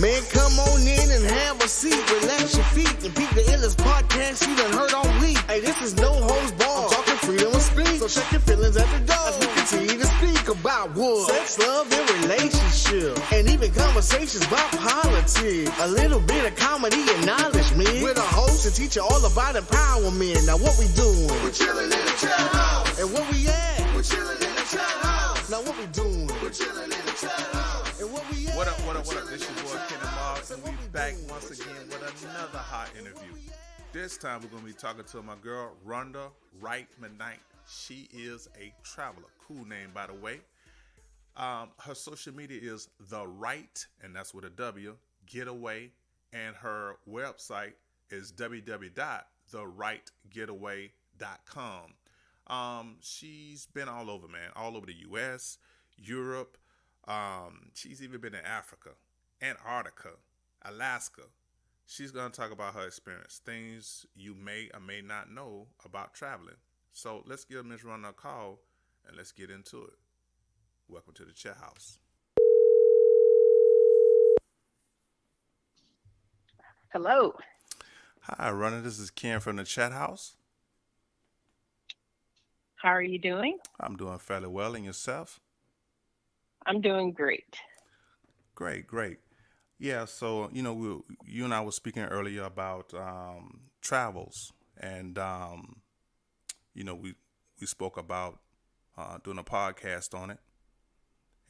Man, come on in and have a seat. Relax your feet and peep the illest podcast you done heard all week. Hey, this is no holds barred. I'm talking freedom of speech. So check your feelings at the door as we continue to speak about what? Sex, love, and relationship. And even conversations about politics. A little bit of comedy and knowledge, man. We're the host and teach you all about empowerment. Now what we doing? We're chilling in the chat house. And where we at? We're chilling in the chat house. Now what we doing? We're chilling in the chat house. And where we at? What up? This your boy Ken and Mark, and we back once again with another hot interview. This time we're gonna be talking to my girl Ronda Wright McKnight. She is a traveler. Cool name, by the way. Her social media is the Wright, and that's with a W, Getaway, and her website is www.thewrightgetaway.com. She's been all over, man, all over the U.S., Europe. She's even been in Africa, Antarctica, Alaska. She's going to talk about her experience, things you may or may not know about traveling. So let's give Ms. Ronda a call and let's get into it. Welcome to the chat house. Hello. Hi, Ronda. This is Ken from the chat house. How are you doing? I'm doing fairly well. And yourself? I'm doing great. Great. Yeah, so, you and I were speaking earlier about travels, and, we spoke about doing a podcast on it,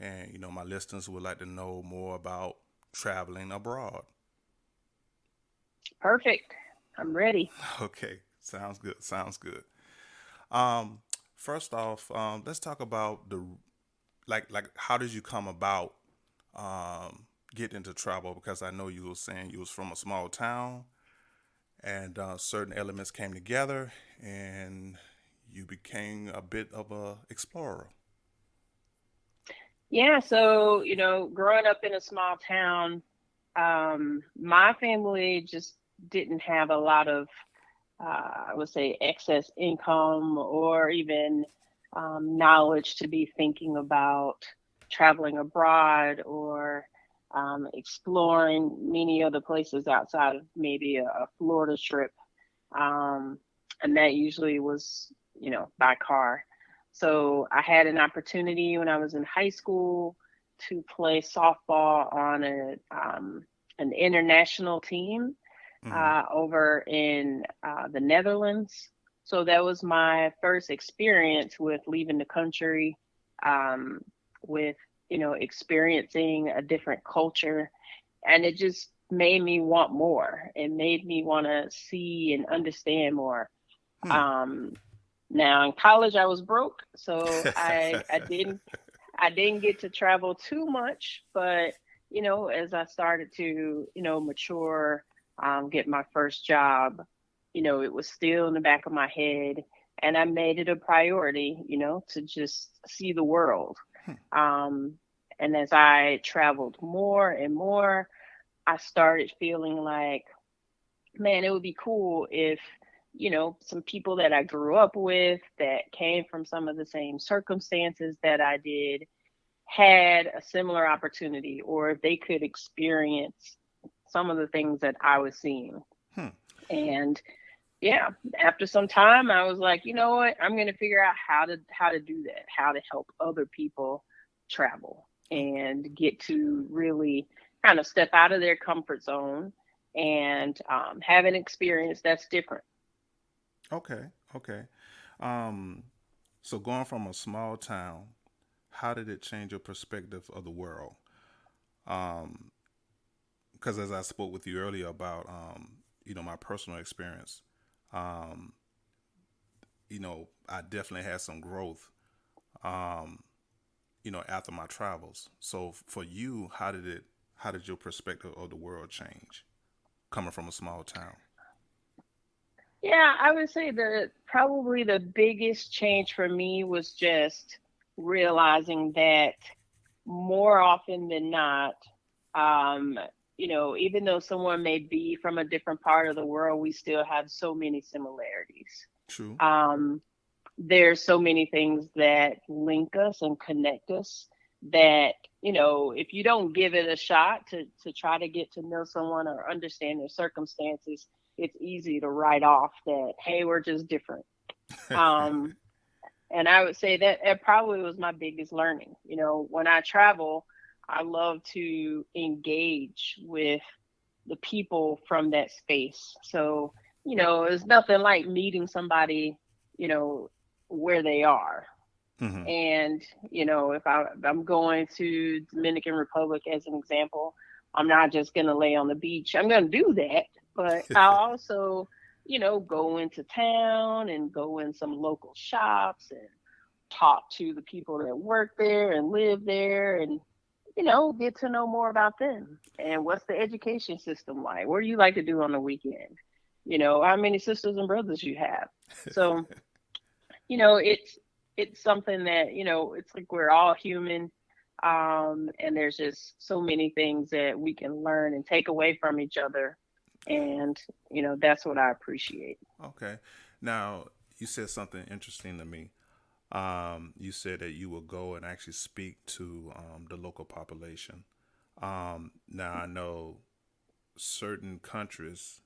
and, my listeners would like to know more about traveling abroad. Perfect. I'm ready. Okay, sounds good. First off, let's talk about like how did you come about getting into travel? Because I know you were saying you was from a small town and certain elements came together and you became a bit of a explorer. Yeah, so, growing up in a small town, my family just didn't have a lot of, I would say, excess income or even knowledge to be thinking about traveling abroad or exploring many other places outside of maybe a Florida trip. And that usually was, by car. So I had an opportunity when I was in high school to play softball on an international team over in the Netherlands. So that was my first experience with leaving the country, with, experiencing a different culture. And it just made me want more. It made me want to see and understand more. Now in college, I was broke, so I didn't get to travel too much. But, as I started to, mature, get my first job, it was still in the back of my head, and I made it a priority, to just see the world. And as I traveled more and more, I started feeling like, man, it would be cool if, some people that I grew up with that came from some of the same circumstances that I did had a similar opportunity, or if they could experience some of the things that I was seeing. And yeah, after some time, I was like, you know what, I'm going to figure out how to do that, how to help other people travel and get to really kind of step out of their comfort zone and have an experience that's different. Okay. So going from a small town, how did it change your perspective of the world? Because as I spoke with you earlier about, my personal experience, I definitely had some growth, after my travels. So for you, how did your perspective of the world change coming from a small town? Yeah, I would say probably the biggest change for me was just realizing that more often than not, even though someone may be from a different part of the world, we still have so many similarities. True. There's so many things that link us and connect us that, if you don't give it a shot to try to get to know someone or understand their circumstances, it's easy to write off that, hey, we're just different. Um, and I would say that it probably was my biggest learning. When I travel, I love to engage with the people from that space. So, it's nothing like meeting somebody, where they are. Hmm. And, if I'm going to Dominican Republic as an example, I'm not just going to lay on the beach. I'm going to do that, but I'll also, go into town and go in some local shops and talk to the people that work there and live there and, get to know more about them. And what's the education system like? What do you like to do on the weekend? How many sisters and brothers you have? So, it's something that, it's like we're all human. And there's just so many things that we can learn and take away from each other. And, that's what I appreciate. Okay. Now, you said something interesting to me. You said that you will go and actually speak to the local population. Now, I know certain countries,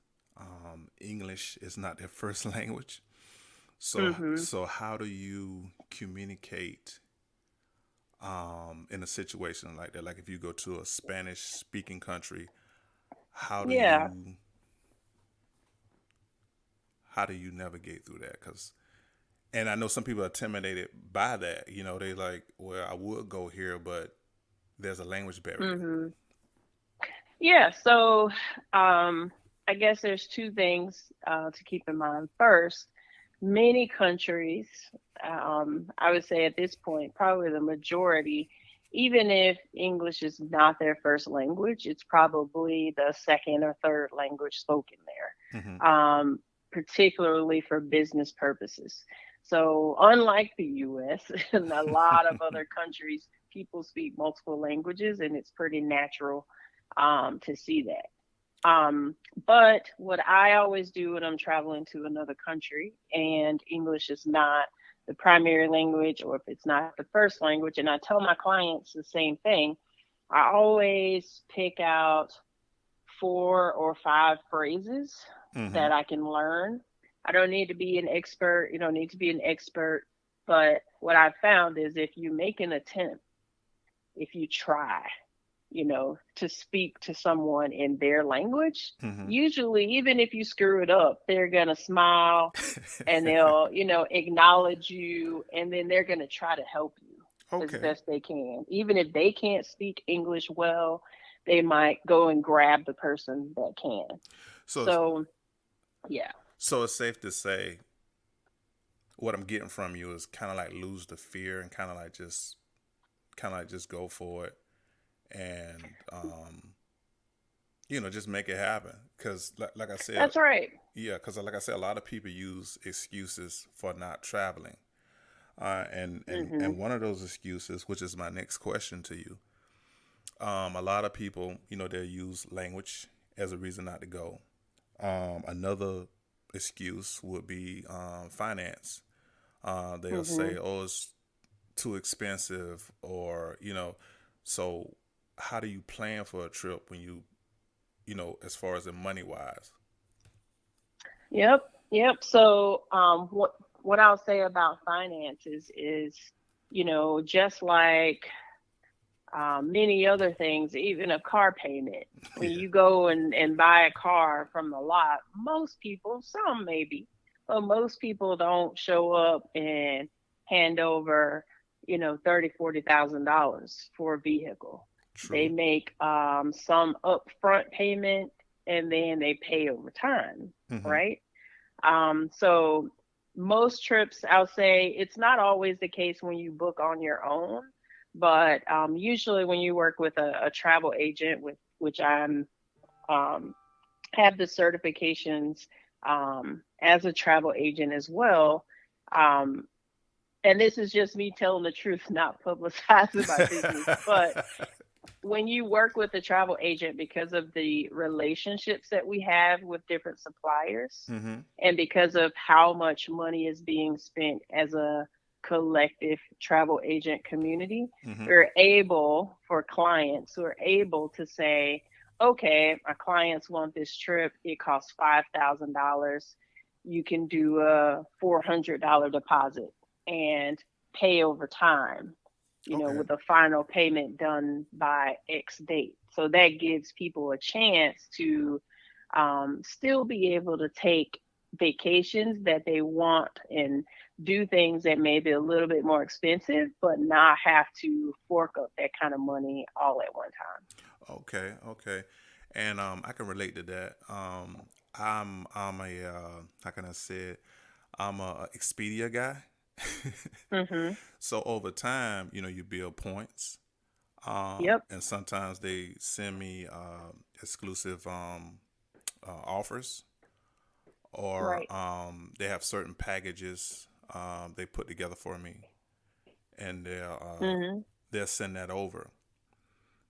English is not their first language. So, Hmm. so how do you communicate in a situation like that? Like if you go to a Spanish speaking country, how do Yeah. you how do you navigate through that? Because and I know some people are intimidated by that. They like, well, I would go here, but there's a language barrier. Hmm. Yeah. So, I guess there's two things to keep in mind. First, many countries, I would say at this point, probably the majority, even if English is not their first language, it's probably the second or third language spoken Hmm. there, particularly for business purposes. So, unlike the US and a lot of other countries, people speak multiple languages, and it's pretty natural to see that. Um, but what I always do when I'm traveling to another country and English is not the primary language or if it's not the first language, and I tell my clients the same thing, I always pick out 4 or 5 phrases Hmm. that I can learn. I don't need to be an expert, you don't need to be an expert, but what I've found is if you make an attempt, if you try, to speak to someone in their language, Hmm. usually, even if you screw it up, they're going to smile and they'll, acknowledge you and then they're going to try to help you as Okay. best they can. Even if they can't speak English well, they might go and grab the person that can. So, So, yeah. so it's safe to say what I'm getting from you is kind of like lose the fear and kind of like just go for it and just make it happen. Because like I said, That's right. yeah, because like I said, a lot of people use excuses for not traveling. And Mhm. one of those excuses, which is my next question to you, a lot of people, they'll use language as a reason not to go. Another excuse would be finance. They'll say, Mhm. "Oh, it's too expensive," or So, how do you plan for a trip when as far as the money wise? Yep. Yep. So, what I'll say about finances is, just like many other things, even a car payment. When Yeah. you go and buy a car from the lot, most people, some maybe, but most people don't show up and hand over, $30,000, $40,000 for a vehicle. They True. make some upfront payment and then they pay over time, Hmm. right? So most trips, I'll say it's not always the case when you book on your own, but usually when you work with a travel agent, with which I'm um, have the certifications as a travel agent as well. Um, and this is just me telling the truth, not publicizing my business. But when you work with a travel agent, because of the relationships that we have with different suppliers Hmm. and because of how much money is being spent as a collective travel agent community. Mm-hmm. We're able, for clients, we're able to say, okay, my clients want this trip. It costs $5,000. You can do a $400 deposit and pay over time, Okay. with a final payment done by X date. So that gives people a chance to still be able to take vacations that they want and do things that may be a little bit more expensive, but not have to fork up that kind of money all at one time. Okay. Okay. And I can relate to that. I'm a how can I say it? I'm a Expedia guy. Hmm. So over time, you build points. Yep. And sometimes they send me exclusive offers, or Right. they have certain packages they put together for me, and Hmm. they'll send that over.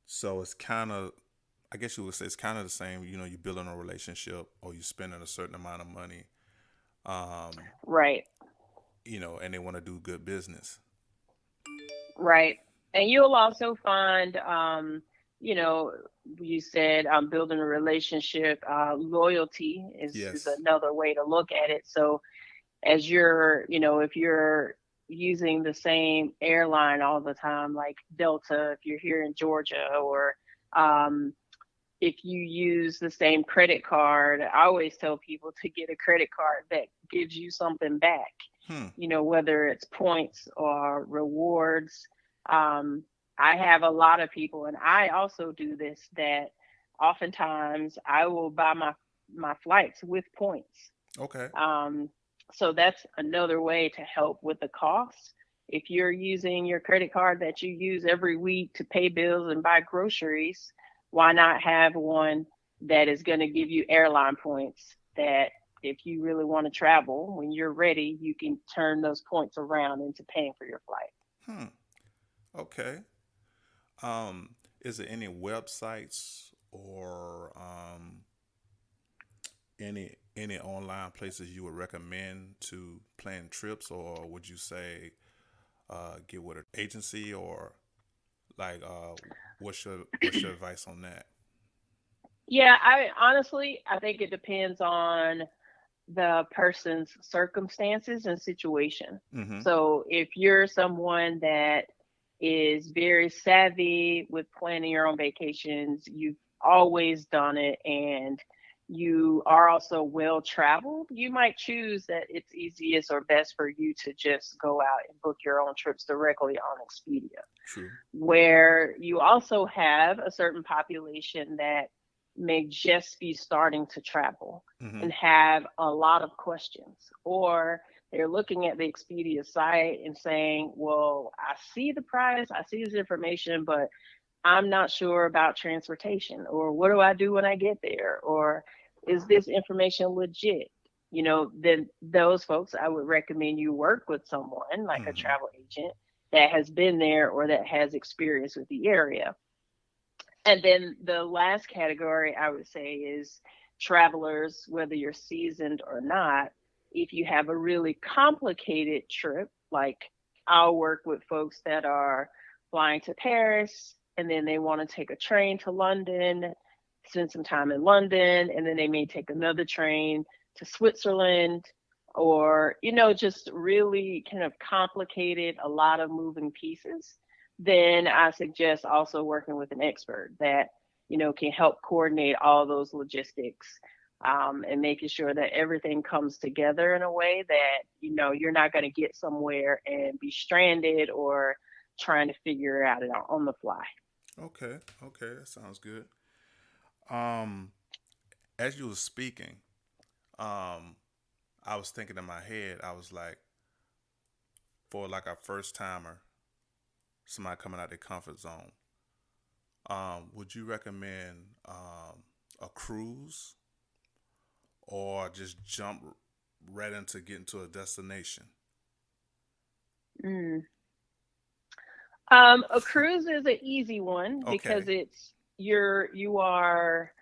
So it's kind of, I guess you would say, it's kind of the same. You building a relationship, or you spending a certain amount of money, um, Right. and they want to do good business. Right. And you'll also find, you know, you said building a relationship, loyalty is Yes. another way to look at it. So as if you're using the same airline all the time, like Delta, if you're here in Georgia, or um, if you use the same credit card, I always tell people to get a credit card that gives you something back, Hmm. whether it's points or rewards. Um, I have a lot of people, and I also do this, that oftentimes I will buy my flights with points. Okay. Um, so that's another way to help with the costs. If you're using your credit card that you use every week to pay bills and buy groceries, why not have one that is going to give you airline points that if you really want to travel, when you're ready, you can turn those points around into paying for your flight. Hmm. Okay. Is there any websites or any online places you would recommend to plan trips, or would you say get with an agency, or like what's your advice on that? Yeah, I think it depends on the person's circumstances and situation. Mm-hmm. So if you're someone that is very savvy with planning your own vacations, you've always done it, and you are also well traveled, you might choose that it's easiest or best for you to just go out and book your own trips directly on Expedia. True. Where you also have a certain population that may just be starting to travel Mm-hmm. and have a lot of questions, or they're looking at the Expedia site and saying, well, I see the price, I see this information, but I'm not sure about transportation, or what do I do when I get there, or is this information legit? Then those folks, I would recommend you work with someone like a Mm-hmm. travel agent that has been there or that has experience with the area. And then the last category I would say is travelers, whether you're seasoned or not. If you have a really complicated trip, like I'll work with folks that are flying to Paris and then they want to take a train to London, spend some time in London, and then they may take another train to Switzerland, or, just really kind of complicated, a lot of moving pieces. Then I suggest also working with an expert that, can help coordinate all those logistics, and making sure that everything comes together in a way that, you're not going to get somewhere and be stranded or trying to figure it out on the fly. Okay. Okay. That sounds good. Um, as you were speaking, um, I was thinking in my head, I was like, for like a first timer, somebody coming out their comfort zone, would you recommend a cruise, or just jump right into getting to a destination? Mm. A cruise is an easy one because Okay. you are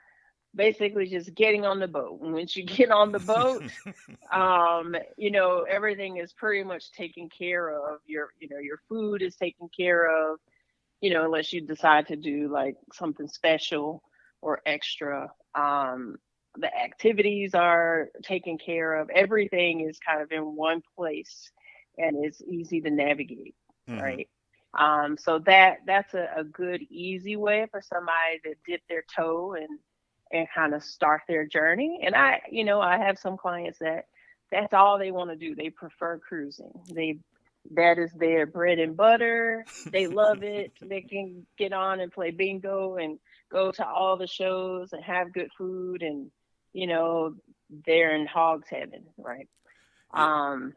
basically just getting on the boat. And once you get on the boat, everything is pretty much taken care of. Your food is taken care of, unless you decide to do like something special or extra. The activities are taken care of. Everything is kind of in one place and it's easy to navigate, Hmm. right? So that's a good, easy way for somebody to dip their toe and kind of start their journey. And I have some clients that's all they want to do. They prefer cruising. That is their bread and butter. They love it. They can get on and play bingo and go to all the shows and have good food, and you know they're in hog's heaven, right? Yeah. Um,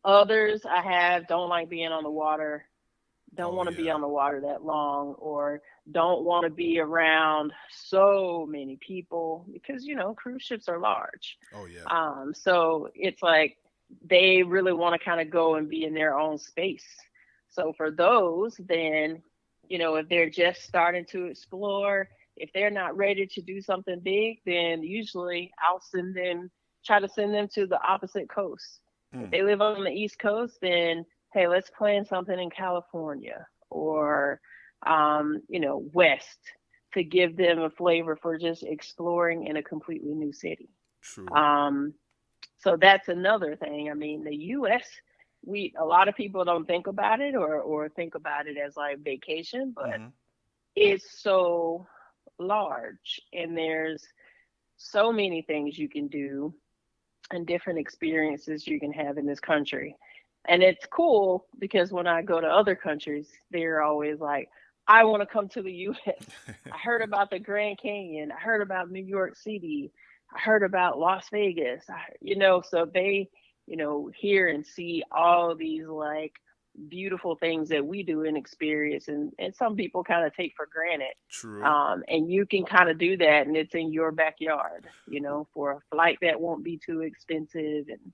Others I have don't like being on the water, don't Oh want to be yeah. on the water that long, or don't want to be around so many people because cruise ships are large. Oh yeah. So it's like they really want to kind of go and be in their own space. So for those, then if they're just starting to explore, if they're not ready to do something big, then usually I'll try to send them to the opposite coast. If Mm. they live on the East Coast, then hey, let's plan something in California or, West, to give them a flavor for just exploring in a completely new city. True. Um, so that's another thing. I mean, the U.S., a lot of people don't think about it or think about it as like vacation, but Hmm. it's so large and there's so many things you can do and different experiences you can have in this country. And it's cool because when I go to other countries, they're always like, I want to come to the US. I heard about the Grand Canyon. I heard about New York City. I heard about Las Vegas. So they, hear and see all these like beautiful things that we do and experience. And some people kind of take for granted. True. And you can kind of do that, and it's in your backyard, for a flight that won't be too expensive, and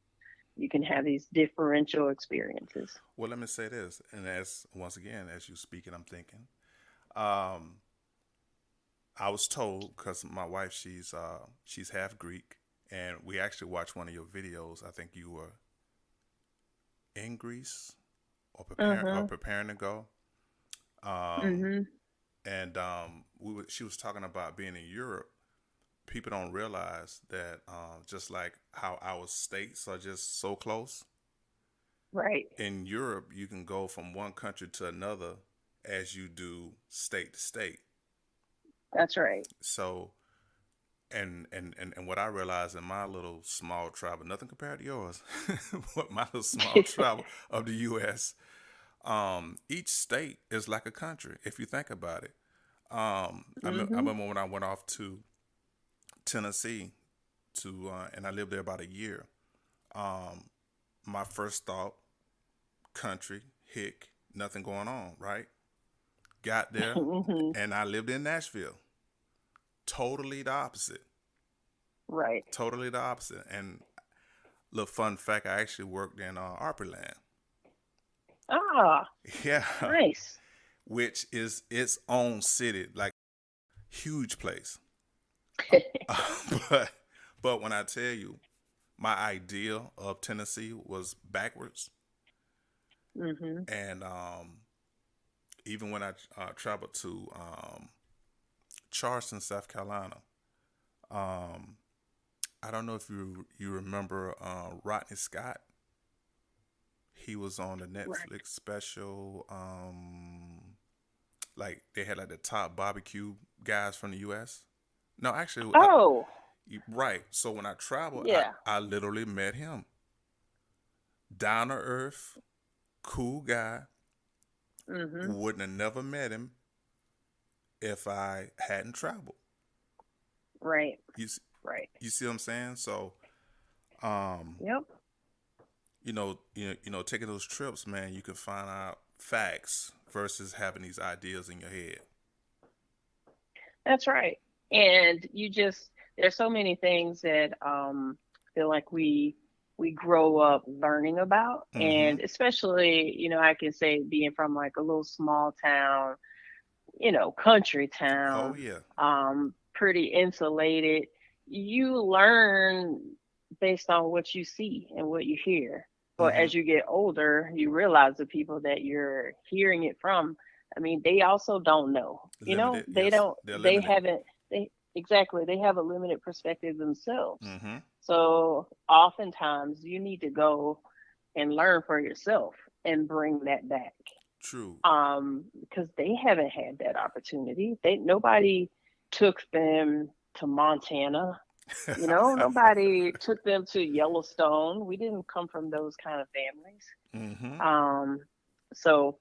you can have these differential experiences. Well, let me say this, and as once again, as you speaking, I'm thinking. Um, I was told because my wife, she's half Greek, and we actually watched one of your videos. I think you were in Greece or Mhm. preparing to go. Um, Mhm. and she was talking about being in Europe. People don't realize that just like how our states are just so close, Right. in Europe you can go from one country to another as you do state to state. That's right. So and what I realized in my little small travel, nothing compared to yours, but my little small travel of the U.S. Each state is like a country if you think about it. I Mhm. remember when I went off to Tennessee and I lived there about a year. Um, my first thought, country, hick, nothing going on, right? Got there, Mhm. and I lived in Nashville. Totally the opposite. Right. Totally the opposite. And little fun fact, I actually worked in Opryland. Ah, Yeah, nice. which is its own city, like huge place. but but when I tell you, my idea of Tennessee was backwards, Mhm. and even when I traveled to Charleston, South Carolina, um, I don't know if you remember Rodney Scott. He was on the Right. Netflix special. Like they had like the top barbecue guys from the U.S. No, actually, Oh, right. So when I traveled, yeah. I literally met him. Down to earth, cool guy. Mhm. Wouldn't have never met him if I hadn't traveled. Right. You Right. you see what I'm saying? So, um, Yep. taking those trips, man, you can find out facts versus having these ideas in your head. That's right. And there's so many things that feel like we grow up learning about, Mm-hmm. and especially, I can say being from like a little small town, country Oh town, yeah. pretty insulated. You learn based on what you see and what you hear. But Mm-hmm. as you get older, you realize the people that you're hearing it from, I mean, they also don't know. You know, Limited, yes. They're they limited. haven't, they, exactly, they have a limited perspective themselves. Mm-hmm. So oftentimes you need to go and learn for yourself and bring that back. True. Because they haven't had that opportunity. Nobody took them to Montana. You know, nobody took them to Yellowstone. We didn't come from those kind of families. Mm-hmm. Um, so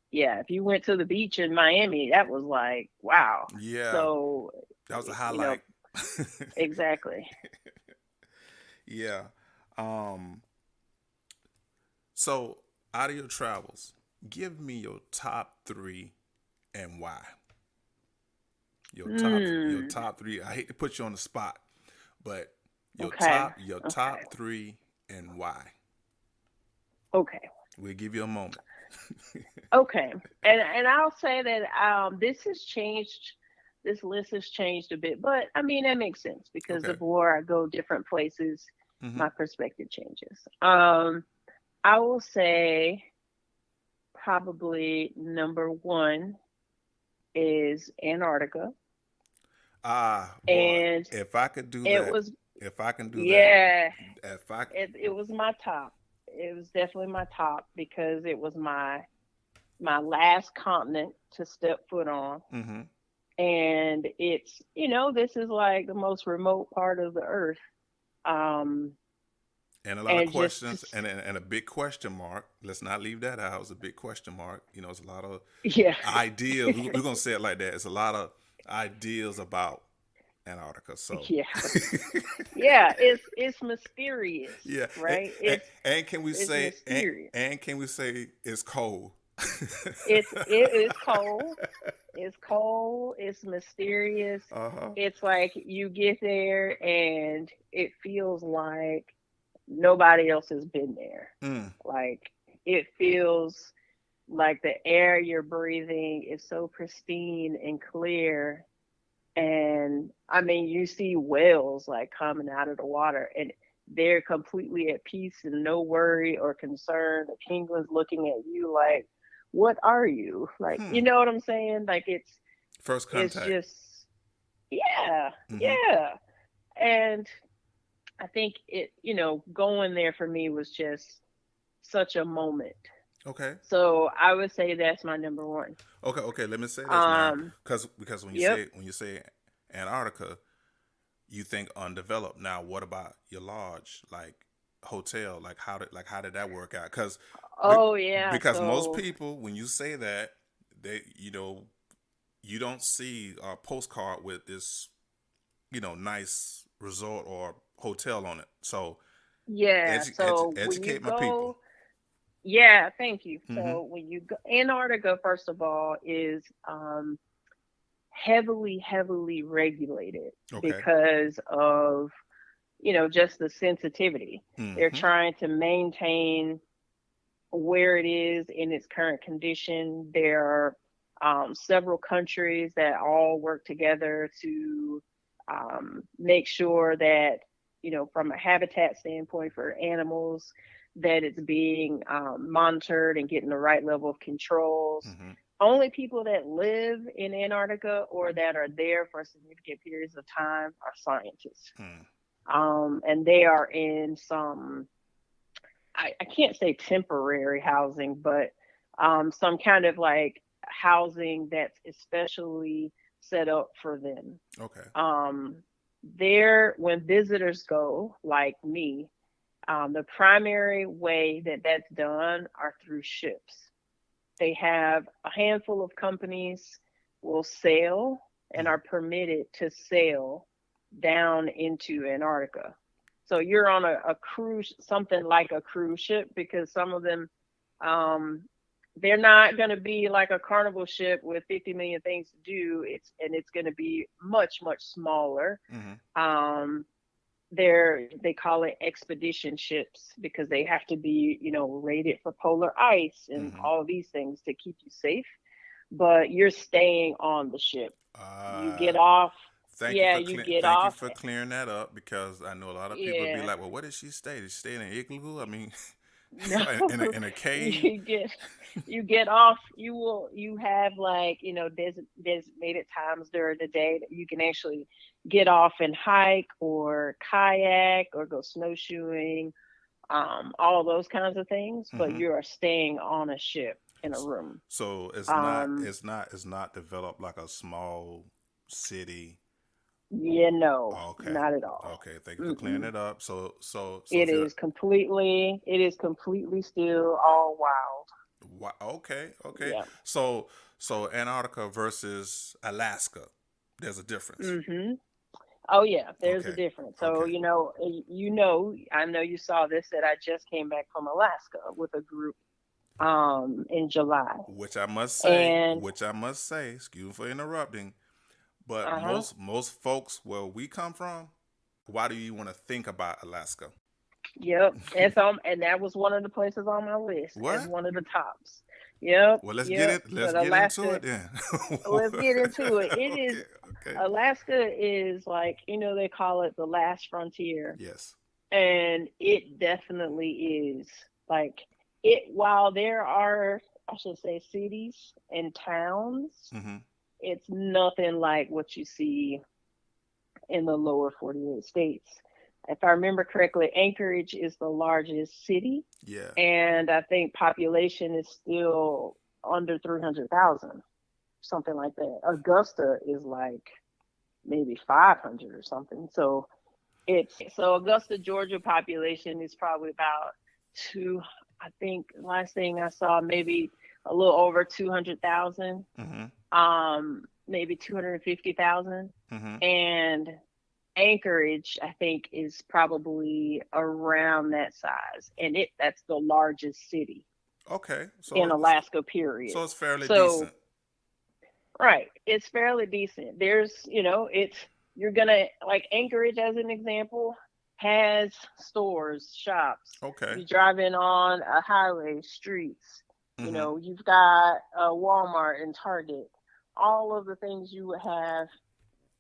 yeah, if you went to the beach in Miami, that was like, wow. Yeah, So, that was a you know, highlight. exactly. Yeah. Um, so out of your travels, give me your top three and why. Your Hmm. top three. I hate to put you on the spot, but Okay. your Okay. top three and why. Okay. We'll give you a moment. Okay. And I'll say that this has changed. This list has changed a bit, but I mean that makes sense because the Okay. more I go different places, Mm-hmm. my perspective changes. I will say probably number one is Antarctica, Ah, boy, and if I could do it that, was if I can do that, yeah, if I, it was my top. It was definitely my top because it was my last continent to step foot on. mm-hmm. And it's, this is like the most remote part of the earth. Um, And a lot of and just questions and a big question mark. Let's not leave that out. It's a big question mark. You know, it's a lot of yeah, ideas. We're gonna say it like that. It's a lot of ideas about Antarctica. So yeah, yeah. It's mysterious, yeah, right? and can we It's say mysterious. and can we say it's cold? It is cold. It's cold. It's mysterious. Uh huh. It's like you get there and it feels like nobody else has been there. Mm. Like it feels like the air you're breathing is so pristine and clear. And I mean, you see whales like coming out of the water and they're completely at peace and no worry or concern. The penguin's looking at you like, what are you? Like, you Hmm. know what I'm saying? Like First it's contact. just, yeah, Mm-hmm. yeah. And I think going there for me was just such a moment. Okay. So I would say that's my number one. Okay. Okay. Let me say this now, Um, because yep. when you say Antarctica, you think undeveloped. Now, what about your lodge, like hotel? How did that work out? Oh yeah. Because most So people, when you say that, they you don't see a postcard with this nice resort or hotel on it. So yeah. So when you educate my people. go, yeah. Thank you. Mm-hmm. So when you go, Antarctica, first of all, is heavily, heavily regulated Okay. because of just the sensitivity. They're Mm-hmm. trying to maintain where it is in its current condition. There are several countries that all work together to make sure that, from a habitat standpoint for animals, that it's being monitored and getting the right level of controls. Mm-hmm. Only people that live in Antarctica or that are there for significant periods of time are scientists. Mm. And they are in some I can't say temporary housing, but some kind of like housing that's especially set up for them. Okay. Um, there, when visitors go, like me, the primary way that that's done are through ships. They have a handful of companies will sail and Mm. are permitted to sail down into Antarctica. So you're on a cruise, something like a cruise ship, because some of them, um, they're not going to be like a carnival ship with 50 million things to do. It's going to be much, much smaller. Mm-hmm. Um, they call it expedition ships because they have to be, rated for polar ice and Mm-hmm. all of these things to keep you safe. But you're staying on the ship. You get Uh, off. Yeah, you get thank you off. for clearing that up, because I know a lot of people would be Yeah, like, well, what did she stay? Did she stay in an igloo? I mean, no, in a cave? you get you get off. You have like designated times during the day that you can actually get off and hike or kayak or go snowshoeing, all those kinds of things. But Hmm. you are staying on a ship in a room. So Um, it's not developed like a small city. yeah, no, Okay. not at all. Okay. Thank you for clearing Mm-mm. it up. So if you're It is completely still all wild. okay, okay. Yeah. So Antarctica versus Alaska, there's a difference. Hmm. Oh yeah, there's a Okay. difference. So Okay. I know you saw this that I just came back from Alaska with a group in July. And Which I must say, excuse me for interrupting, but uh-huh. most folks where we come from, why do you want to think about Alaska? Yep. And that was one of the places on my list as What? one of the tops. Yep, Well, yep. let's But get into Alaska, it then. let's get into it. It is Okay, okay. Alaska is like, they call it the last frontier. Yes. And it definitely is like it while there are, I should say, cities and towns, Mm-hmm. it's nothing like what you see in the lower 48 states. If I remember correctly, Anchorage is the largest city, Yeah. and I think population is still under 300,000, something like that. Augusta is like maybe 500 or something. So Augusta, Georgia population is probably about two. I think last thing I saw, maybe a little over 200,000, Mm-hmm. maybe 250,000, Mm-hmm. and Anchorage I think is probably around that size, and that's the largest city Okay. in Alaska. Period. So it's fairly So decent. right. It's fairly decent. It's you're gonna like Anchorage as an example has stores, shops. Okay. You drive in on a highway, streets. Mm-hmm. You've got a Walmart and Target. All of the things you would have,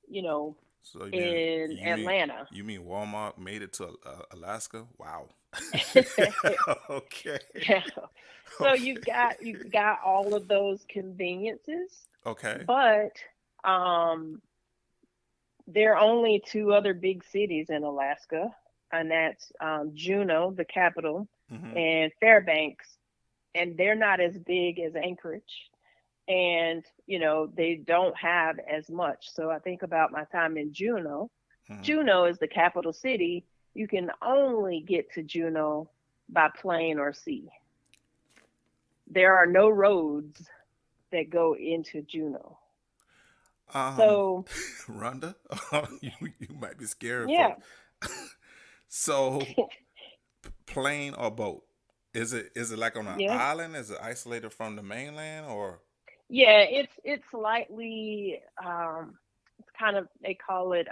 you know, So in Atlanta. you mean Walmart made it to Alaska? Wow. Okay. Yeah. So Okay. you've got all of those conveniences, Okay. but um there are only two other big cities in Alaska, and that's Juneau, the capital, Mm-hmm. and Fairbanks, and they're not as big as Anchorage, and they don't have as much. So I think about my time in Juneau. Mm-hmm. Juneau is the capital city. You can only get to Juneau by plane or sea. There are no roads that go into Juneau. Um, So Rhonda, you might be scared, yeah. folks. So, plane or boat? Is it like on an Yeah. island? Is it isolated from the mainland, or? Yeah, it's slightly it's kind of, they call it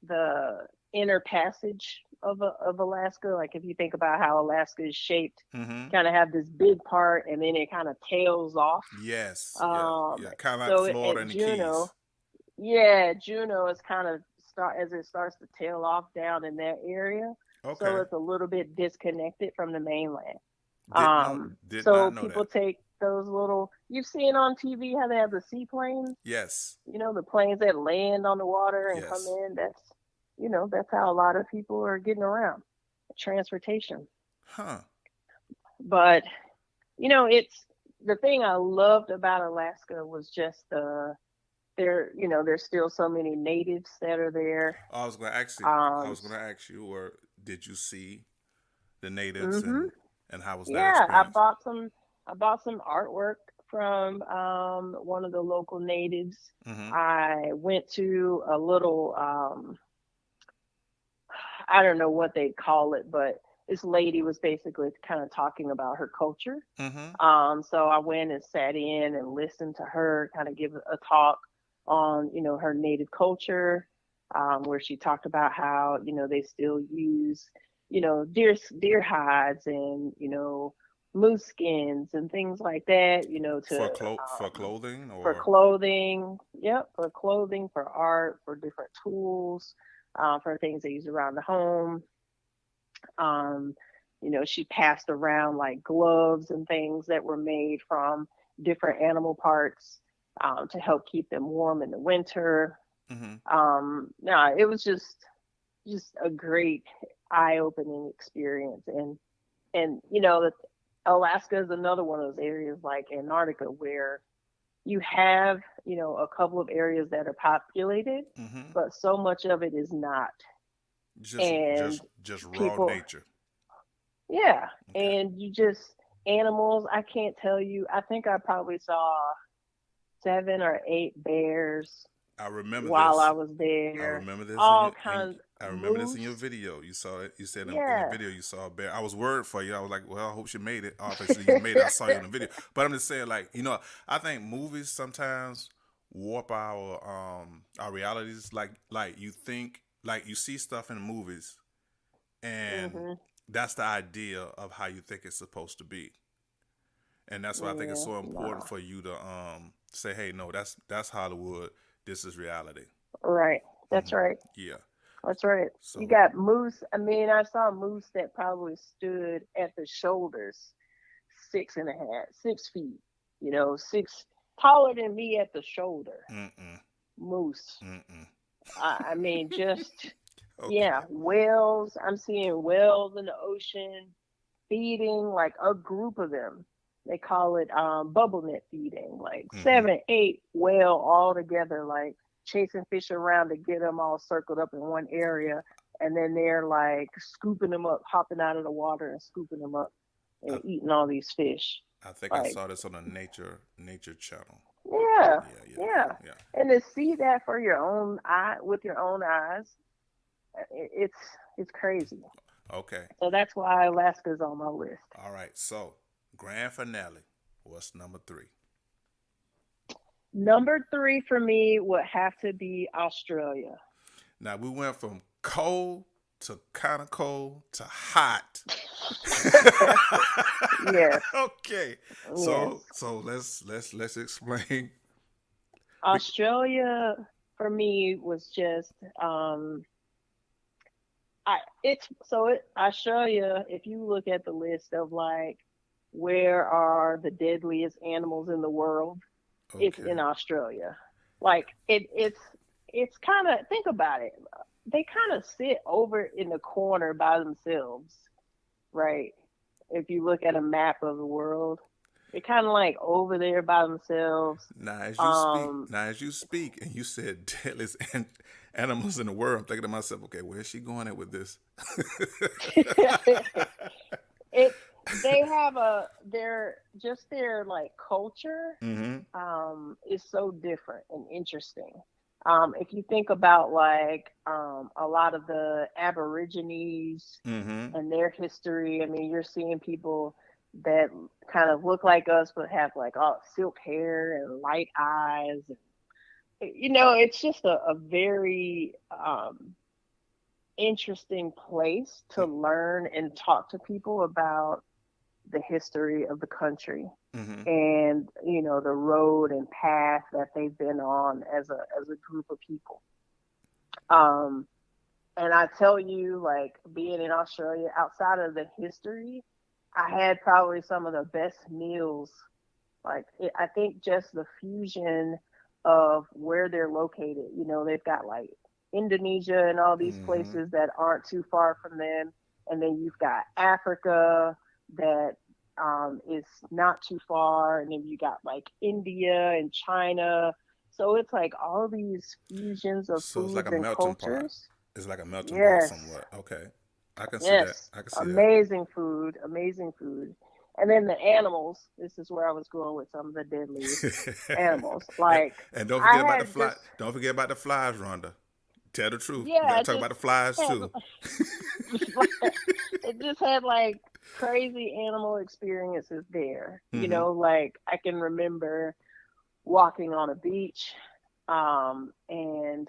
the inner passage of Alaska. Like if you think about how Alaska is shaped, Mm-hmm. kind of have this big part and then it kind of tails off. Yes. Yeah. Um Yeah. Kind of like so Florida at and the Juneau, Keys. yeah, Juneau is kind of as it starts to tail off down in that area. So Okay. it's a little bit disconnected from the mainland. Did So not know people that. take those little, you've seen on TV how they have the seaplanes, Yes. the planes that land on the water and come Yes. in. That's how a lot of people are getting around, transportation. Huh. But, it's the thing I loved about Alaska was just there's still so many natives that are there. I Um, was gonna ask you, or did you see the natives, hmm and how was that Yeah, I experience? bought some. I bought some artwork from one of the local natives. Mm-hmm. I went to a little, I don't know what they call it, but this lady was basically kind of talking about her culture. Mm-hmm. So I went and sat in and listened to her kind of give a talk on, her native culture, where she talked about how, they still use, deer hides and, moose skins and things like that, you know, to For clothing for or clothing. Yep, for clothing, for art, for different tools, for things they use around the home. Um, you know, she passed around like gloves and things that were made from different animal parts to help keep them warm in the winter. hmm No, it was just a great eye-opening experience, and you know, Alaska is another one of those areas like Antarctica where you have, you know, a couple of areas that are populated, hmm but so much of it is not. just And just raw people, nature. yeah, Okay. and you just animals. I can't tell you. I think I probably saw 7 or 8 bears I remember while I this. was I there. remember this in All your kinds I remember this in your moose. video. You saw it. You said in the Yeah. video you saw a bear. I was worried for you. I was like, well, I hope she made it. Obviously, you made it. I saw you in the video. But I'm just saying, like, you know, I think movies sometimes warp our realities. Like you think, like you see stuff in movies, and Mhm. that's the idea of how you think it's supposed to be. And that's why I think it's Yeah. so important No. for you to say, hey, no, that's Hollywood. This is reality. Right. That's hmm right. Yeah. That's right. You So got moose. I mean, I saw moose that probably stood at the shoulders, 6.5, 6 feet. You know, six taller than me at the shoulder. mm-mm, Moose. mm-mm. I mean, just yeah, Okay. whales. I'm seeing whales in the ocean feeding like a group of them. They call it bubble net feeding, like Mm-hmm. 7, 8 whale all together, like chasing fish around to get them all circled up in one area, and then they're like scooping them up, hopping out of the water and scooping them up I, and eating all these fish. I think I Like, saw this on a nature channel. yeah, Yeah, yeah, yeah, yeah, and to see that for your own eye with your own eyes, it's crazy. yeah. Okay. So that's why Alaska's on my list. All right. So grand finale. What's number three? Number 3 for me would have to be Australia. Now we went from cold to kind of cold to hot. Yes, Okay. yes. So let's explain. Be- Australia for me was just I it's so it Australia, if you look at the list of like where are the deadliest animals in the world, it's Okay. in Australia. Like it's kind of, think about it. They kind of sit over in the corner by themselves, right? If you look at a map of the world, they're kind of like over there by themselves. Um, Now as you speak, and you said deadliest animals in the world, I'm thinking to myself, okay, where's she going at with this? it they have their like culture mm-hmm. is so different and interesting. If you think about like a lot of the Aborigines Mm-hmm. and their history, I mean, you're seeing people that kind of look like us but have like all silk hair and light eyes. You know, it's just a very interesting place to learn and talk to people about the history of the country Mm-hmm. and, you know, the road and path that they've been on as a group of people. Um, and I tell you, like being in Australia, outside of the history, I had probably some of the best meals. I think just the fusion of where they're located. You know, they've got like Indonesia and all these Mm-hmm. places that aren't too far from them, and then you've got Africa that is not too far, and then you got like India and China. So it's like all these fusions of So it's like a foods and melting pot. cultures. It's like a melting pot Yes, somewhat. Okay. I can see that. yes, I can see that. amazing food, amazing food. And then the animals. This is where I was going with some of the deadliest animals. and, Like and don't I forget about the had fly. just, Don't forget about the flies, Rhonda. Tell the truth. We yeah, gotta talk about the flies had too. it just had like crazy animal experiences there. You mm-hmm. know, like I can remember walking on a beach, and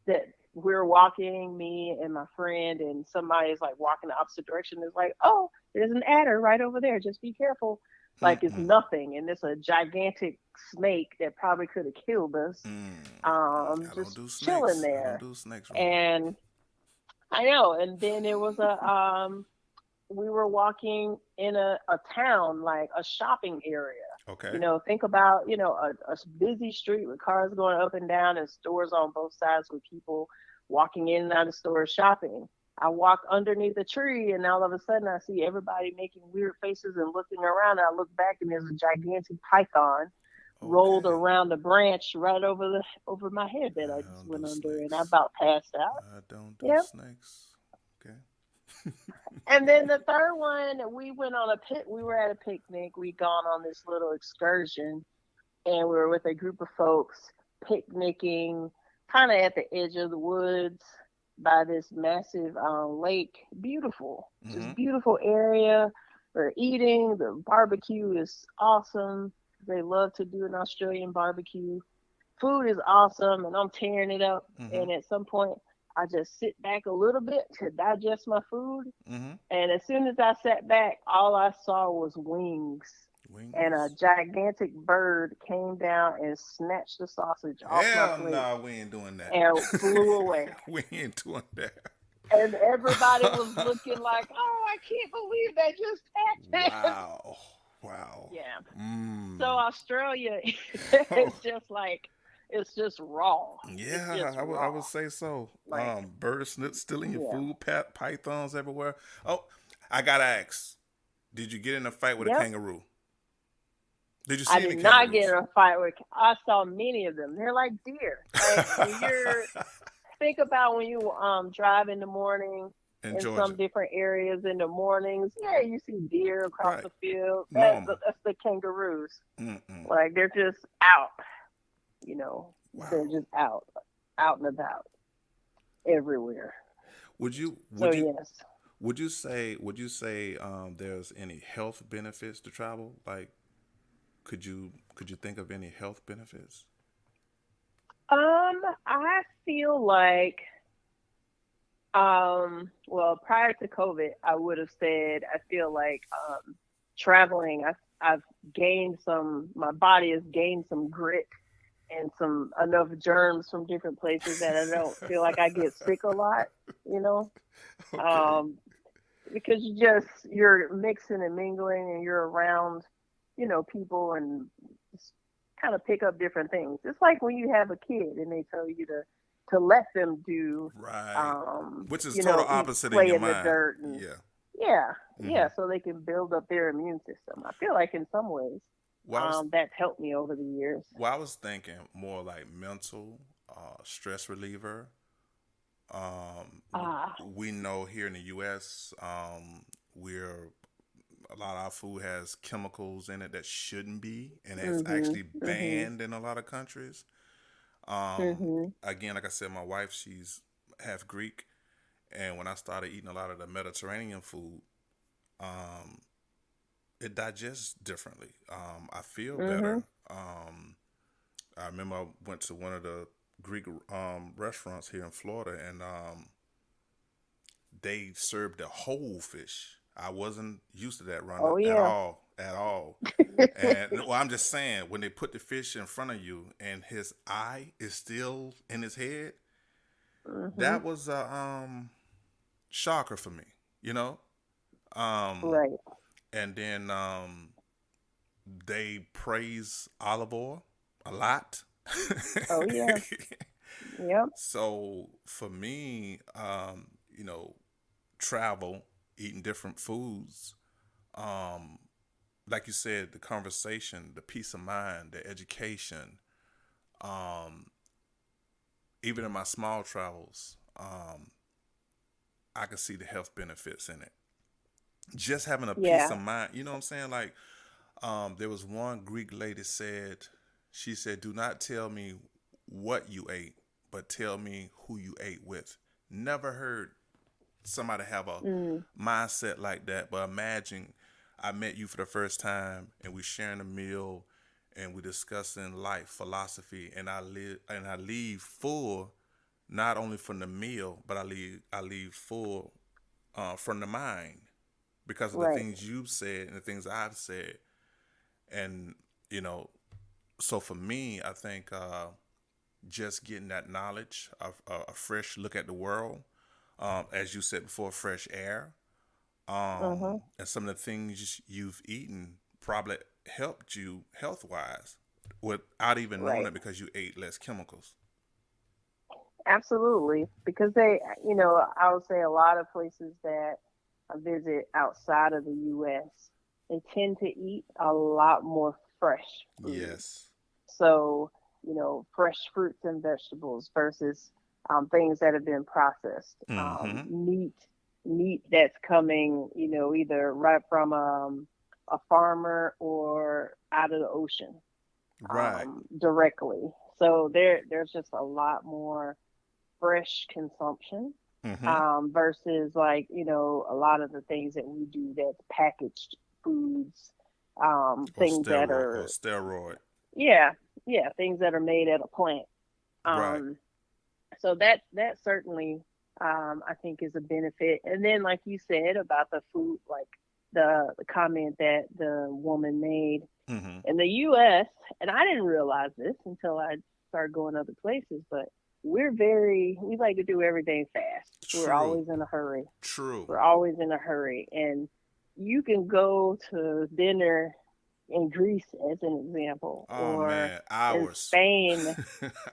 that we're walking, me and my friend, and somebody is like walking the opposite direction. It's like, oh, there's an adder right over there. Just be careful. Like it's Mm-mm. nothing, and it's a gigantic snake that probably could have killed us. I don't Just do chilling snakes. I don't there, do snakes, Ronda. and I know. And then it was a we were walking in a town, like a shopping area. Okay. Think about, a busy street with cars going up and down and stores on both sides with people walking in and out of stores shopping. I walk underneath a tree and all of a sudden I see everybody making weird faces and looking around. And I look back and there's a gigantic python rolled Okay. around the branch right over my head that I I just don't went do under and I snakes. about passed out. I don't do Yep. snakes. Okay. And then the third one, we were at a picnic. We'd gone on this little excursion and we were with a group of folks picnicking kind of at the edge of the woods by this massive lake. Beautiful, Mm-hmm. just beautiful area. We're eating. The barbecue is awesome. They love to do an Australian barbecue. Food is awesome, and I'm tearing it up. Mm-hmm. And at some point, I just sit back a little bit to digest my food. Mm-hmm. And as soon as I sat back, all I saw was wings. And a Wings. gigantic bird came down and snatched the sausage off my Hell plate no, we ain't doing that. and flew away. We ain't doing that. And everybody was looking like, oh, I can't believe that just happened. Wow. Wow. Yeah. So Mm. Australia Oh, is just like, it's just raw. It's yeah, just I raw. would say so. Like, Birds stealing your yeah. food, pythons everywhere. Oh, I gotta ask. Did you get in a fight with a Yep. kangaroo? Did you I see any did not get kangaroos? in a fight with, I saw many of them. They're like deer. Like when you're, think about when you drive in the morning In in some Georgia. different areas in the mornings. Yeah, you see deer across Right. the field. Normal. That's the kangaroos. Mm-mm. Like they're just out. You know, they're Wow. just out and about everywhere. Would you So would you yes. would you say there's any health benefits to travel? Like could you think of any health benefits? I feel like well, prior to COVID, I would have said I feel like traveling, I've gained my body has gained some grit and some enough germs from different places that I don't feel like I get sick a lot, you know? Okay. Um, because you're mixing and mingling and you're around, people and kind of pick up different things. It's like when you have a kid and they tell you to let them do, Right. Which is total opposite in play your in the mind. dirt and Yeah. yeah, Hmm. yeah, so they can build up their immune system. I feel like in some ways, Well, I was that's helped me over the years. well, I was thinking more like mental, stress reliever. Ah, We know here in the U.S., we're a lot of our food has chemicals in it that shouldn't be, and it's mhm, actually mhm, banned in a lot of countries. mhm. Again, like I said, my wife, she's half Greek, and when I started eating a lot of the Mediterranean food, um, it digests differently. I feel better. Mhm. I remember I went to one of the Greek restaurants here in Florida, and they served the whole fish. I wasn't used to that, Rhonda, Oh at yeah. all, at all. And well, I'm just saying, when they put the fish in front of you and his eye is still in his head, Mhm. that was a shocker for me, you know. Um, Right. and then they praise olive oil a lot. Oh yeah. Yep. So for me, travel, eating different foods, um, like you said, the conversation, the peace of mind, the education, um, even in my small travels, I can see the health benefits in it. Just having a peace Yeah. of mind, you know what I'm saying? Like, there was one Greek lady she said, "Do not tell me what you ate, but tell me who you ate with." Never heard somebody have a Mm. mindset like that. But imagine I met you for the first time and we sharing a meal and we discussing life, philosophy, and I leave full, not only from the meal, but I leave full from the mind because of the Right. things you've said and the things I've said. And, you know, so for me, I think just getting that knowledge, a fresh look at the world, as you said before, fresh air, Mhm. and some of the things you've eaten probably helped you health wise without even knowing Right. it because you ate less chemicals. Absolutely. Because I would say a lot of places that I visit outside of the US, they tend to eat a lot more fresh food. Yes. So, fresh fruits and vegetables versus things that have been processed. Mm-hmm. Meat that's coming, either right from a farmer or out of the ocean Right. directly. So there's just a lot more fresh consumption Mm-hmm. versus like a lot of the things that we do that's packaged foods, things that Or are steroid. yeah, yeah, things that are made at a plant. Right. Um, so that certainly I think is a benefit. And then like you said about the food, like the comment that the woman made Mm-hmm. in the US, and I didn't realize this until I started going other places, but we like to do everything fast. We're True. always in a hurry. True. We're always in a hurry. And you can go to dinner in Greece as an example, Oh or man, in hours. Spain,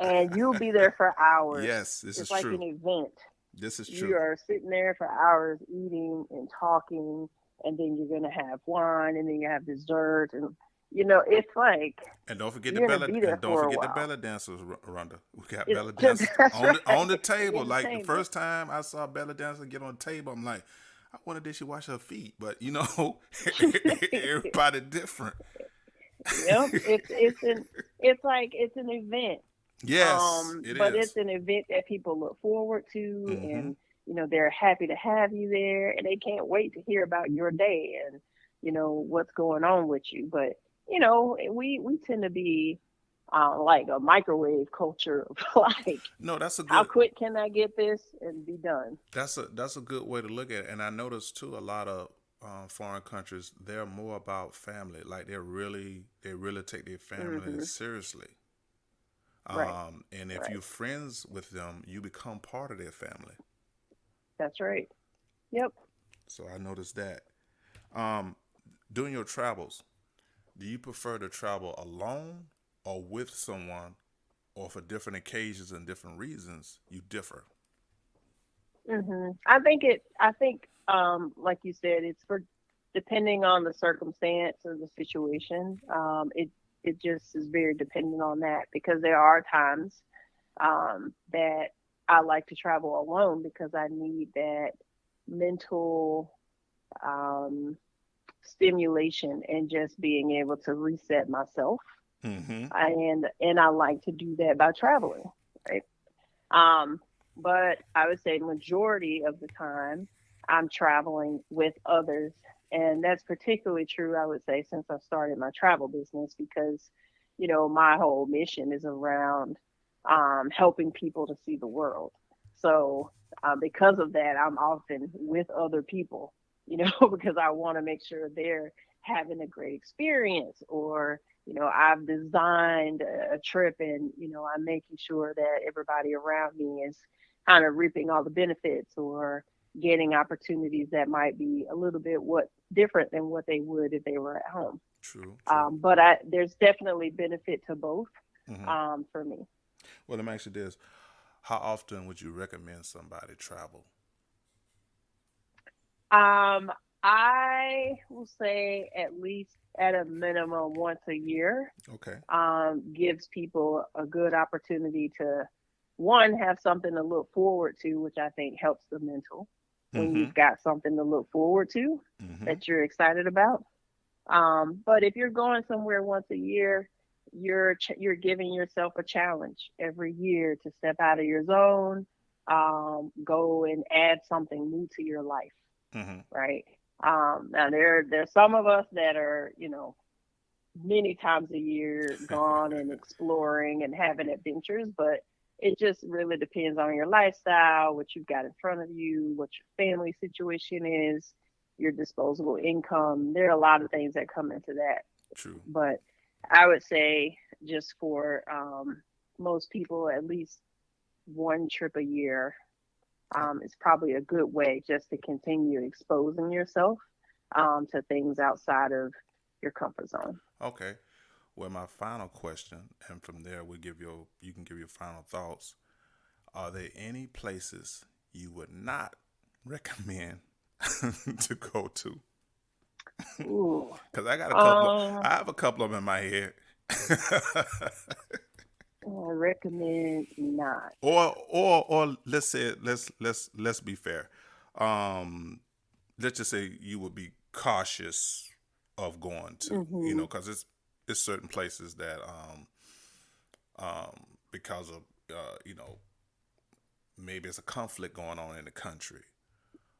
and you'll be there for hours. Yes, this is It's like true. an event. This is You true. are sitting there for hours eating and talking, and then you're gonna have wine, and then you have dessert, and it's like And don't forget the you're gonna belly be there and don't for a forget the while. belly dancers, Rhonda. We got It's belly just dancers that's on the right. table. Like the Entertainment. first time I saw a belly dancer get on the table, I'm like, I wonder did she wash her feet? But you know, everybody different. Yep. It's an event. Yes, it But it's is. an event that people look forward to, Mm-hmm. and they're happy to have you there, and they can't wait to hear about your day and what's going on with you. But we tend to be like a microwave culture of like, No, how quick can I get this and be done? that's a good way to look at it. And I noticed too, a lot of foreign countries they're more about family. Like they really take their family Hmm. seriously. Right. And if Right. you're friends with them, you become part of their family. That's right. Yep. So I noticed that. Um, During your travels, do you prefer to travel alone or with someone, or for different occasions and different reasons you differ? I think like you said, it's for depending on the circumstance or the situation. It just is very dependent on that because there are times that I like to travel alone because I need that mental um, stimulation and just being able to reset myself. Mm-hmm. And I like to do that by traveling, right? Um, but I would say majority of the time I'm traveling with others. And that's particularly true, I would say, since I started my travel business because, my whole mission is around helping people to see the world. So because of that, I'm often with other people, because I want to make sure they're having a great experience or I've designed a trip and I'm making sure that everybody around me is kind of reaping all the benefits or getting opportunities that might be a little bit what different than what they would if they were at home. True, true. But there's definitely benefit to both Mm-hmm. for me. Well, let me ask you this: how often would you recommend somebody travel? Um, I will say at least at a minimum once a year Okay. gives people a good opportunity to one have something to look forward to, which I think helps the mental when Mm-hmm. you've got something to look forward to Mm-hmm. that you're excited about. But if you're going somewhere once a year, you're giving yourself a challenge every year to step out of your zone, go and add something new to your life, Mm-hmm. right? Now there's some of us that are many times a year gone and exploring and having adventures, but it just really depends on your lifestyle, what you've got in front of you, what your family situation is, your disposable income. There are a lot of things that come into that. True. But I would say just for most people, at least one trip a year is probably a good way just to continue exposing yourself to things outside of your comfort zone. Okay. Well, my final question, and from there you can give your final thoughts. Are there any places you would not recommend to go to? Ooh. Because I got I have a couple of them in my head. I recommend not. Or let's say let's be fair. Let's just say you would be cautious of going to, Mm-hmm. because it's certain places that because of maybe it's a conflict going on in the country,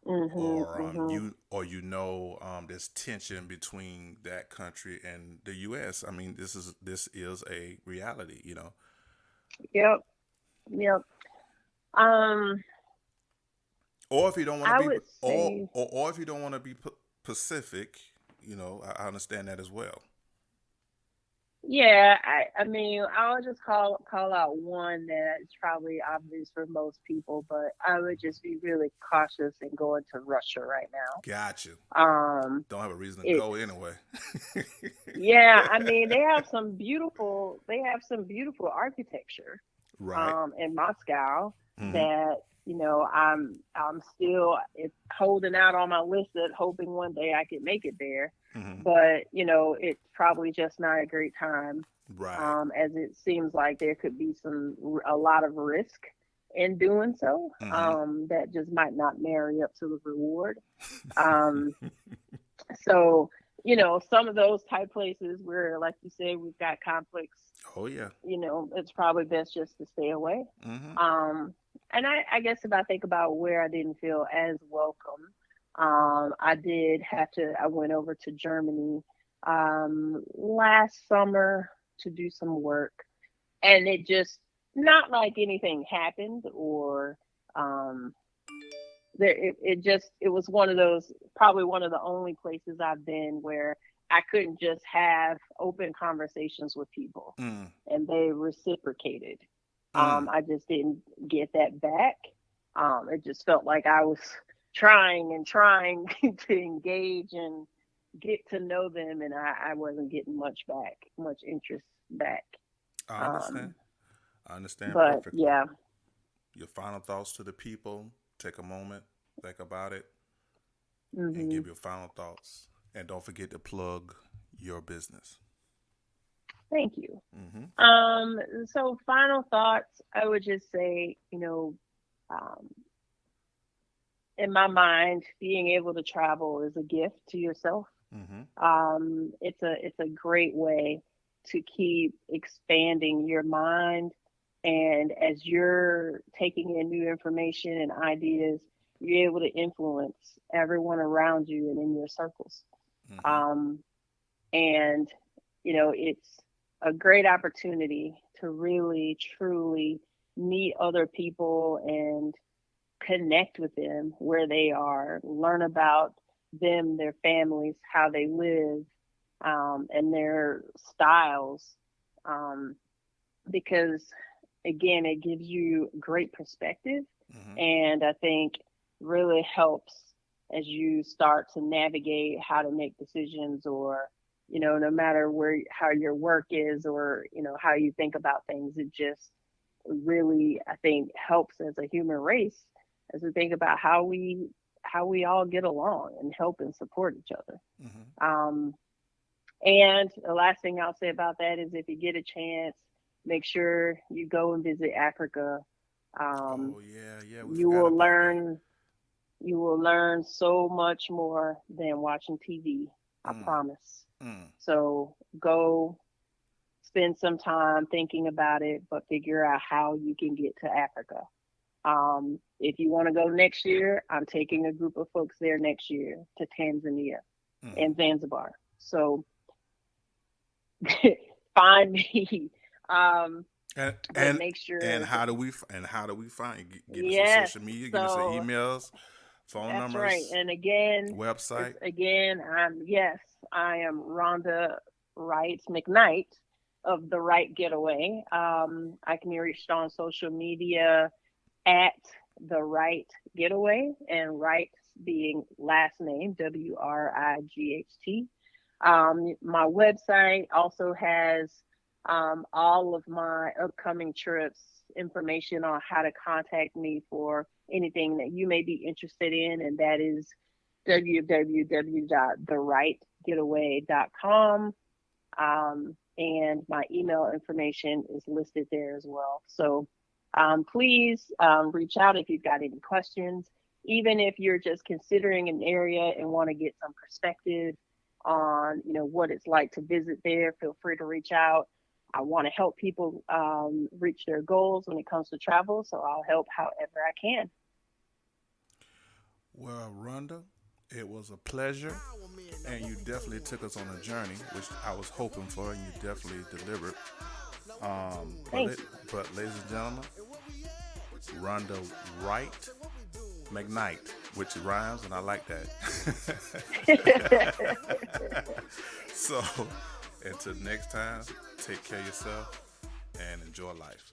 Mm-hmm. or Mm-hmm. there's tension between that country and the U.S. I mean, this is a reality, Yep. Yep. Um, Or if you don't want to I be, would say, or if you don't want to be Pacific, I understand that as well. yeah. I mean, I'll just call out one that's probably obvious for most people, but I would just be really cautious in going to Russia right Got you. now. Don't have a reason to It's go anyway. Yeah. I mean, they have some beautiful architecture. Right. In Moscow Mm-hmm. that I'm still it's holding out on my list of hoping one day I could make it there. Mm-hmm. But it's probably just not a great time, Right. as it seems like there could be a lot of risk in doing so, Mm-hmm. that just might not marry up to the reward. Um, so some of those type places where, like you say, we've got conflicts, Oh yeah. it's probably best just to stay away. Mm-hmm. And I guess if I think about where I didn't feel as welcome, I went over to Germany last summer to do some work, and it just not like anything happened or um, it was one of those, probably one of the only places I've been where I couldn't just have open conversations with people Mm. and they reciprocated. Mm. I just didn't get that back. It just felt like I was trying and trying to engage and get to know them, and I wasn't getting much interest back. I understand. Um, I understand but perfectly. yeah. Your final thoughts to the people. Take a moment, think about it, and Hmm. give your final thoughts. And don't forget to plug your business. Thank you. Mm-hmm. So final thoughts, I would just say, um, in my mind, being able to travel is a gift to yourself. Mm-hmm. It's a great way to keep expanding your mind, and as you're taking in new information and ideas, you're able to influence everyone around you and in your circles. Mm-hmm. Um, and it's a great opportunity to really truly meet other people and connect with them where they are, learn about them, their families, how they live, and their styles. Um, because again, it gives you great perspective, Mm-hmm. and I think really helps as you start to navigate how to make decisions, or no matter how your work is, or how you think about things. It just really, I think, helps as a human race as we think about how we all get along and help and support each other. Mm-hmm. Um, and the last thing I'll say about that is, if you get a chance, make sure you go and visit Africa. Um, Oh yeah, yeah. We you forgot will about that. learn you will learn so much more than watching TV. I Mm. promise. Mm. So go spend some time thinking about it, but figure out how you can get to Africa. If you want to go next year, I'm taking a group of folks there next year to Tanzania Mm. and Zanzibar. So find me. Um, But make sure. and how do we find you? Get us on Yes. social media, get us So our emails, phone that's numbers, right. And again, website. I am Ronda Wright McKnight of the Wright Getaway. I can be reached on social media at the Wright Getaway, and Wright being last name WRIGHT. My website also has all of my upcoming trips, information on how to contact me for anything that you may be interested in, and that is www.therightgetaway.com. And my email information is listed there as well. So please reach out if you've got any questions. Even if you're just considering an area and want to get some perspective on, what it's like to visit there, feel free to reach out. I want to help people reach their goals when it comes to travel, so I'll help however I can. Well, Rhonda, it was a pleasure, and you definitely took us on a journey, which I was hoping for, and you definitely delivered. Thanks. But ladies and gentlemen, Ronda Wright McKnight, which rhymes, and I like that. So, until next time, take care of yourself and enjoy life.